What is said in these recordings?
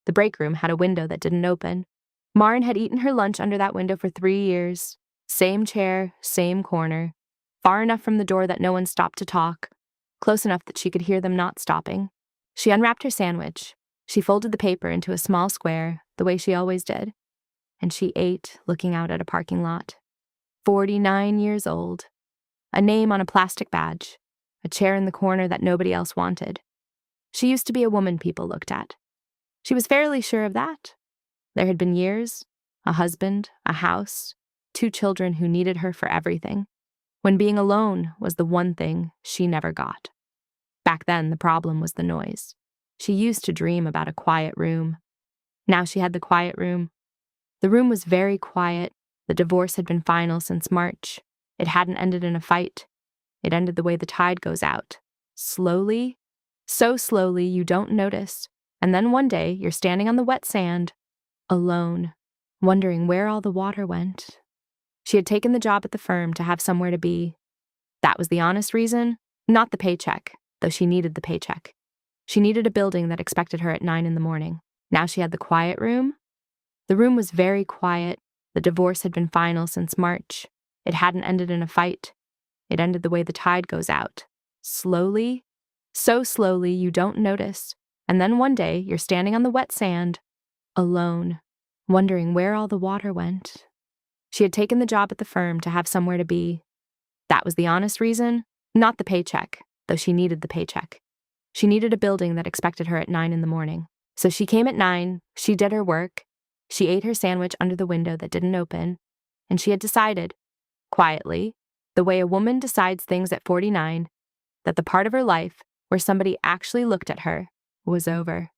The break room had a window that didn't open. Maren had eaten her lunch under that window for 3 years. Same chair, same corner. Far enough from the door that no one stopped to talk. Close enough that she could hear them not stopping. She unwrapped her sandwich. She folded the paper into a small square, the way she always did. And she ate, looking out at a parking lot. 49 years old. A name on a plastic badge. A chair in the corner that nobody else wanted. She used to be a woman people looked at. She was fairly sure of that. There had been years, a husband, a house, 2 children who needed her for everything, when being alone was the one thing she never got. Back then, the problem was the noise. She used to dream about a quiet room. Now she had the quiet room. The room was very quiet. The divorce had been final since March. It hadn't ended in a fight. It ended the way the tide goes out. Slowly. So slowly you don't notice. And then one day you're standing on the wet sand, alone, wondering where all the water went. She had taken the job at the firm to have somewhere to be. That was the honest reason, not the paycheck, though she needed the paycheck. She needed a building that expected her at 9 a.m. Now she had the quiet room. The room was very quiet. The divorce had been final since March. It hadn't ended in a fight. It ended the way the tide goes out. Slowly. So slowly you don't notice. And then one day you're standing on the wet sand, alone, wondering where all the water went. She had taken the job at the firm to have somewhere to be. That was the honest reason, not the paycheck, though she needed the paycheck. She needed a building that expected her at 9 a.m. So she came at 9, she did her work, she ate her sandwich under the window that didn't open, and she had decided, quietly, the way a woman decides things at 49, that the part of her life where somebody actually looked at her was over.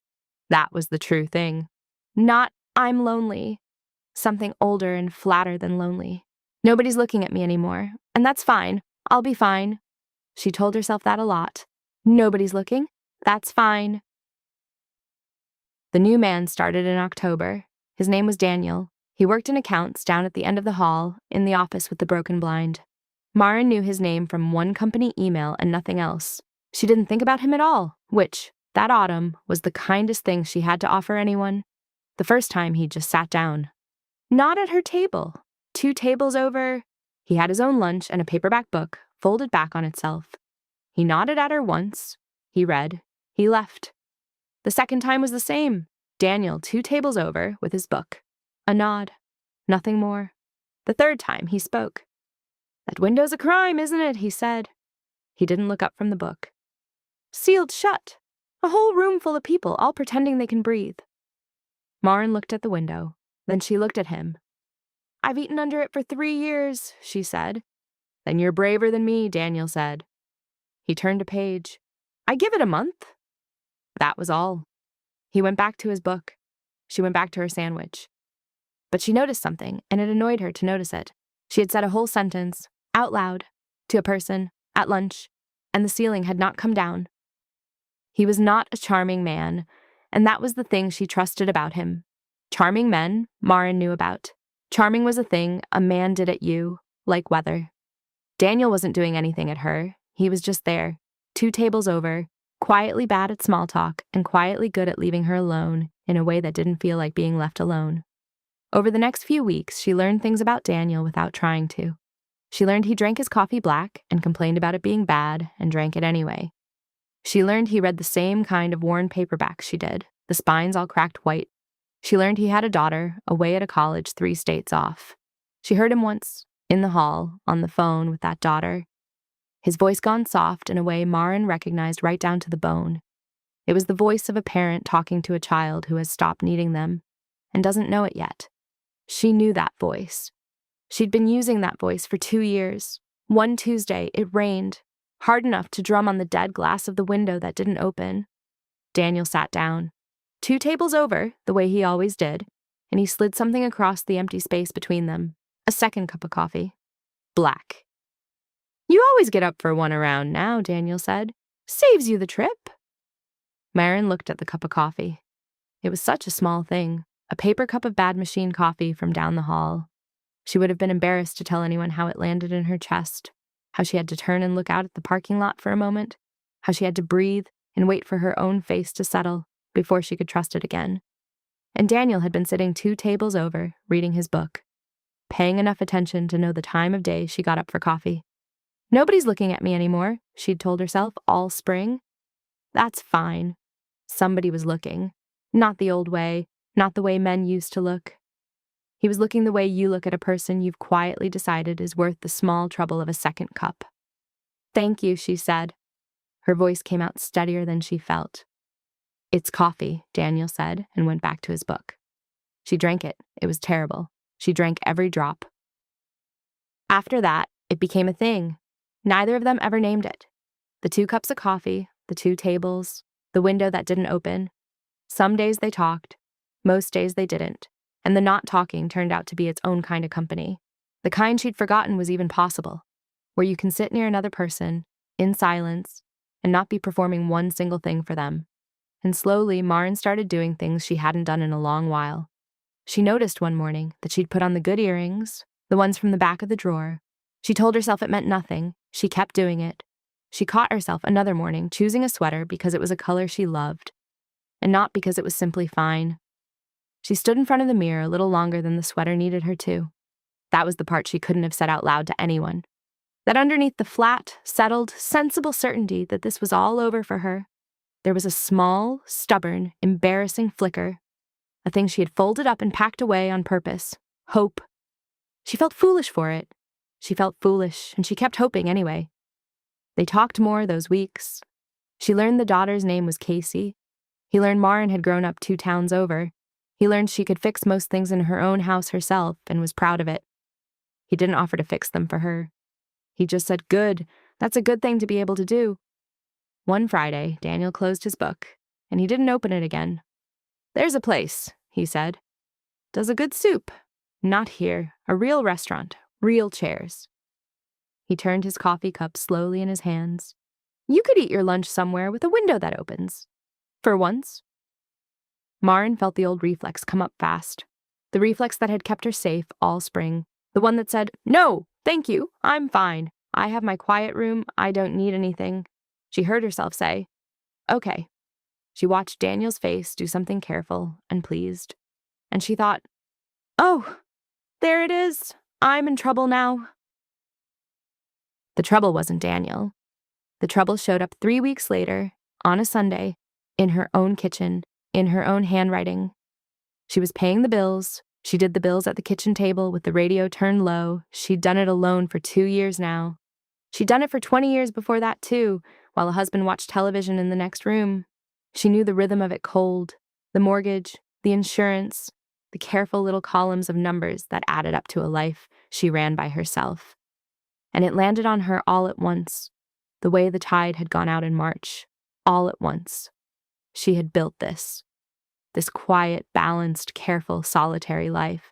That was the true thing. Not, I'm lonely. Something older and flatter than lonely. Nobody's looking at me anymore, and that's fine. I'll be fine. She told herself that a lot. Nobody's looking. That's fine. The new man started in October. His name was Daniel. He worked in accounts down at the end of the hall, in the office with the broken blind. Maren knew his name from one company email and nothing else. She didn't think about him at all, which, that autumn, was the kindest thing she had to offer anyone. The first time he just sat down. Not at her table. 2 tables over. He had his own lunch and a paperback book, folded back on itself. He nodded at her once. He read. He left. The second time was the same. Daniel 2 tables over with his book. A nod. Nothing more. The third time he spoke. That window's a crime, isn't it? He said. He didn't look up from the book. Sealed shut. A whole room full of people, all pretending they can breathe. Maren looked at the window. Then she looked at him. I've eaten under it for 3 years, she said. Then you're braver than me, Daniel said. He turned a page. I give it a month. That was all. He went back to his book. She went back to her sandwich. But she noticed something, and it annoyed her to notice it. She had said a whole sentence, out loud, to a person, at lunch, and the ceiling had not come down. He was not a charming man, and that was the thing she trusted about him. Charming men, Maren knew about. Charming was a thing a man did at you, like weather. Daniel wasn't doing anything at her. He was just there, 2 tables over, quietly bad at small talk and quietly good at leaving her alone in a way that didn't feel like being left alone. Over the next few weeks, she learned things about Daniel without trying to. She learned he drank his coffee black and complained about it being bad and drank it anyway. She learned he read the same kind of worn paperbacks she did, the spines all cracked white. She learned he had a daughter, away at a college 3 states off. She heard him once, in the hall, on the phone with that daughter. His voice gone soft in a way Maren recognized right down to the bone. It was the voice of a parent talking to a child who has stopped needing them, and doesn't know it yet. She knew that voice. She'd been using that voice for 2 years. One Tuesday, it rained, hard enough to drum on the dead glass of the window that didn't open. Daniel sat down. 2 tables over, the way he always did, and he slid something across the empty space between them. A second cup of coffee. Black. You always get up for one around now, Daniel said. Saves you the trip. Maren looked at the cup of coffee. It was such a small thing, a paper cup of bad machine coffee from down the hall. She would have been embarrassed to tell anyone how it landed in her chest, how she had to turn and look out at the parking lot for a moment, how she had to breathe and wait for her own face to settle before she could trust it again. And Daniel had been sitting 2 tables over, reading his book, paying enough attention to know the time of day she got up for coffee. Nobody's looking at me anymore, she'd told herself all spring. That's fine. Somebody was looking. Not the old way, not the way men used to look. He was looking the way you look at a person you've quietly decided is worth the small trouble of a second cup. Thank you, she said. Her voice came out steadier than she felt. It's coffee, Daniel said, and went back to his book. She drank it. It was terrible. She drank every drop. After that, it became a thing. Neither of them ever named it. The 2 cups of coffee, the 2 tables, the window that didn't open. Some days they talked, most days they didn't, and the not talking turned out to be its own kind of company. The kind she'd forgotten was even possible, where you can sit near another person, in silence, and not be performing one single thing for them. And slowly, Maren started doing things she hadn't done in a long while. She noticed one morning that she'd put on the good earrings, the ones from the back of the drawer. She told herself it meant nothing. She kept doing it. She caught herself another morning choosing a sweater because it was a color she loved, and not because it was simply fine. She stood in front of the mirror a little longer than the sweater needed her to. That was the part she couldn't have said out loud to anyone. That underneath the flat, settled, sensible certainty that this was all over for her, there was a small, stubborn, embarrassing flicker, a thing she had folded up and packed away on purpose. Hope. She felt foolish for it. She felt foolish, and she kept hoping anyway. They talked more those weeks. She learned the daughter's name was Casey. He learned Maren had grown up 2 towns over. He learned she could fix most things in her own house herself and was proud of it. He didn't offer to fix them for her. He just said, good, that's a good thing to be able to do. One Friday, Daniel closed his book, and he didn't open it again. There's a place, he said. Does a good soup. Not here. A real restaurant. Real chairs. He turned his coffee cup slowly in his hands. You could eat your lunch somewhere with a window that opens. For once. Maren felt the old reflex come up fast. The reflex that had kept her safe all spring. The one that said, no, thank you, I'm fine. I have my quiet room. I don't need anything. She heard herself say, okay. She watched Daniel's face do something careful and pleased. And she thought, oh, there it is. I'm in trouble now. The trouble wasn't Daniel. The trouble showed up 3 weeks later, on a Sunday, in her own kitchen, in her own handwriting. She was paying the bills. She did the bills at the kitchen table with the radio turned low. She'd done it alone for 2 years now. She'd done it for 20 years before that, too, while a husband watched television in the next room. She knew the rhythm of it cold, the mortgage, the insurance, the careful little columns of numbers that added up to a life she ran by herself. And it landed on her all at once, the way the tide had gone out in March, all at once. She had built this quiet, balanced, careful, solitary life.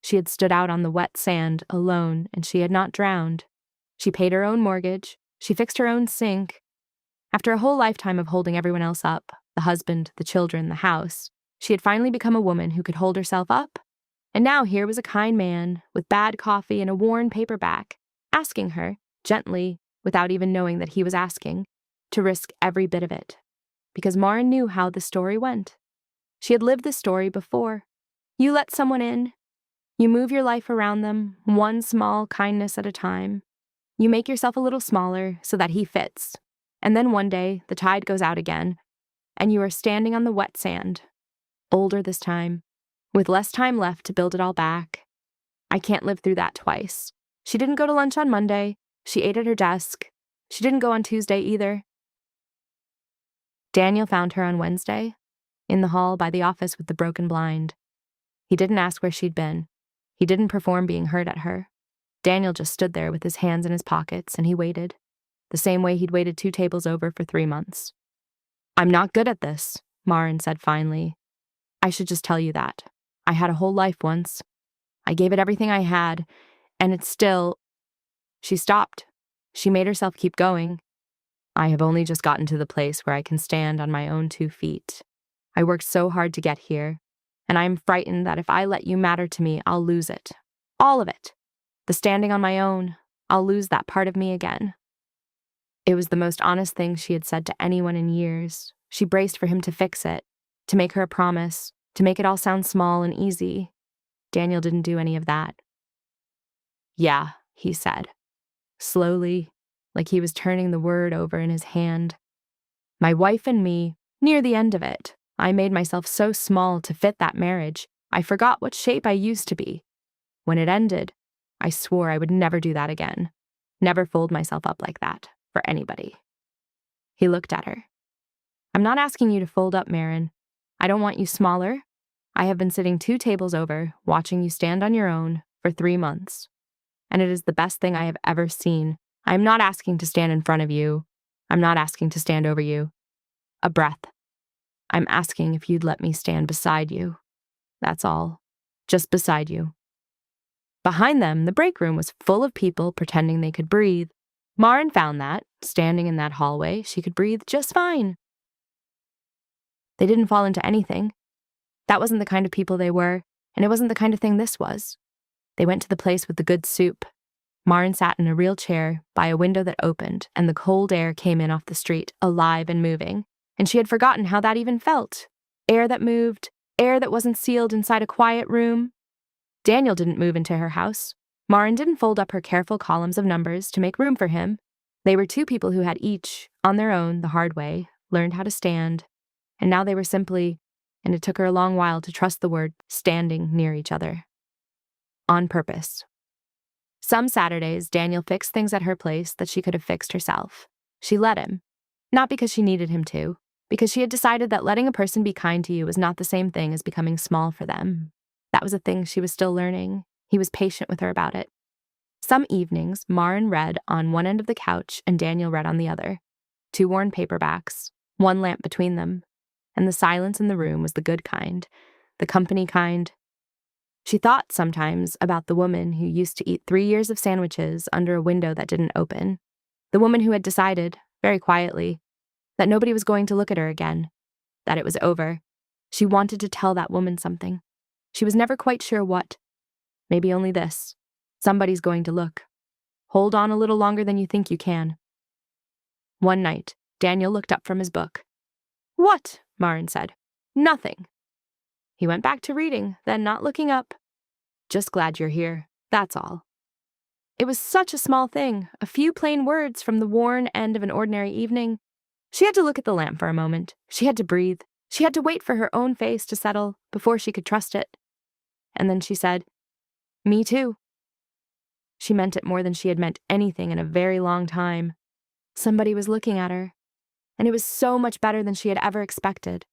She had stood out on the wet sand alone, and she had not drowned. She paid her own mortgage. She fixed her own sink. After a whole lifetime of holding everyone else up, the husband, the children, the house, she had finally become a woman who could hold herself up. And now here was a kind man, with bad coffee and a worn paperback, asking her, gently, without even knowing that he was asking, to risk every bit of it. Because Maren knew how the story went. She had lived this story before. You let someone in. You move your life around them, one small kindness at a time. You make yourself a little smaller so that he fits. And then one day, the tide goes out again, and you are standing on the wet sand, older this time, with less time left to build it all back. I can't live through that twice. She didn't go to lunch on Monday. She ate at her desk. She didn't go on Tuesday either. Daniel found her on Wednesday, in the hall by the office with the broken blind. He didn't ask where she'd been. He didn't perform being hurt at her. Daniel just stood there with his hands in his pockets, and he waited, the same way he'd waited 2 tables over for 3 months. I'm not good at this, Maren said finally. I should just tell you that. I had a whole life once. I gave it everything I had, and it's still... She stopped. She made herself keep going. I have only just gotten to the place where I can stand on my own 2 feet. I worked so hard to get here, and I am frightened that if I let you matter to me, I'll lose it. All of it. The standing on my own, I'll lose that part of me again. It was the most honest thing she had said to anyone in years. She braced for him to fix it, to make her a promise, to make it all sound small and easy. Daniel didn't do any of that. "Yeah," he said, slowly, like he was turning the word over in his hand. "My wife and me, near the end of it, I made myself so small to fit that marriage, I forgot what shape I used to be. When it ended, I swore I would never do that again. Never fold myself up like that, for anybody." He looked at her. "I'm not asking you to fold up, Marin. I don't want you smaller. I have been sitting 2 tables over, watching you stand on your own for 3 months. And it is the best thing I have ever seen. I am not asking to stand in front of you. I'm not asking to stand over you. A breath. I'm asking if you'd let me stand beside you. That's all. Just beside you." Behind them, the break room was full of people pretending they could breathe. Marin found that, standing in that hallway, she could breathe just fine. They didn't fall into anything. That wasn't the kind of people they were, and it wasn't the kind of thing this was. They went to the place with the good soup. Marin sat in a real chair by a window that opened, and the cold air came in off the street, alive and moving. And she had forgotten how that even felt. Air that moved, air that wasn't sealed inside a quiet room. Daniel didn't move into her house. Marin didn't fold up her careful columns of numbers to make room for him. They were 2 people who had each, on their own, the hard way, learned how to stand. And now they were simply, and it took her a long while to trust the word, standing near each other. On purpose. Some Saturdays, Daniel fixed things at her place that she could have fixed herself. She let him. Not because she needed him to, because she had decided that letting a person be kind to you was not the same thing as becoming small for them. That was a thing she was still learning. He was patient with her about it. Some evenings, Marin read on one end of the couch and Daniel read on the other. 2 worn paperbacks, 1 lamp between them. And the silence in the room was the good kind, the company kind. She thought sometimes about the woman who used to eat 3 years of sandwiches under a window that didn't open. The woman who had decided, very quietly, that nobody was going to look at her again, that it was over. She wanted to tell that woman something. She was never quite sure what. Maybe only this. Somebody's going to look. Hold on a little longer than you think you can. One night, Daniel looked up from his book. "What?" Marin said. "Nothing." He went back to reading, then not looking up. "Just glad you're here, that's all." It was such a small thing, a few plain words from the worn end of an ordinary evening. She had to look at the lamp for a moment. She had to breathe. She had to wait for her own face to settle before she could trust it. And then she said, "Me too." She meant it more than she had meant anything in a very long time. Somebody was looking at her, and it was so much better than she had ever expected.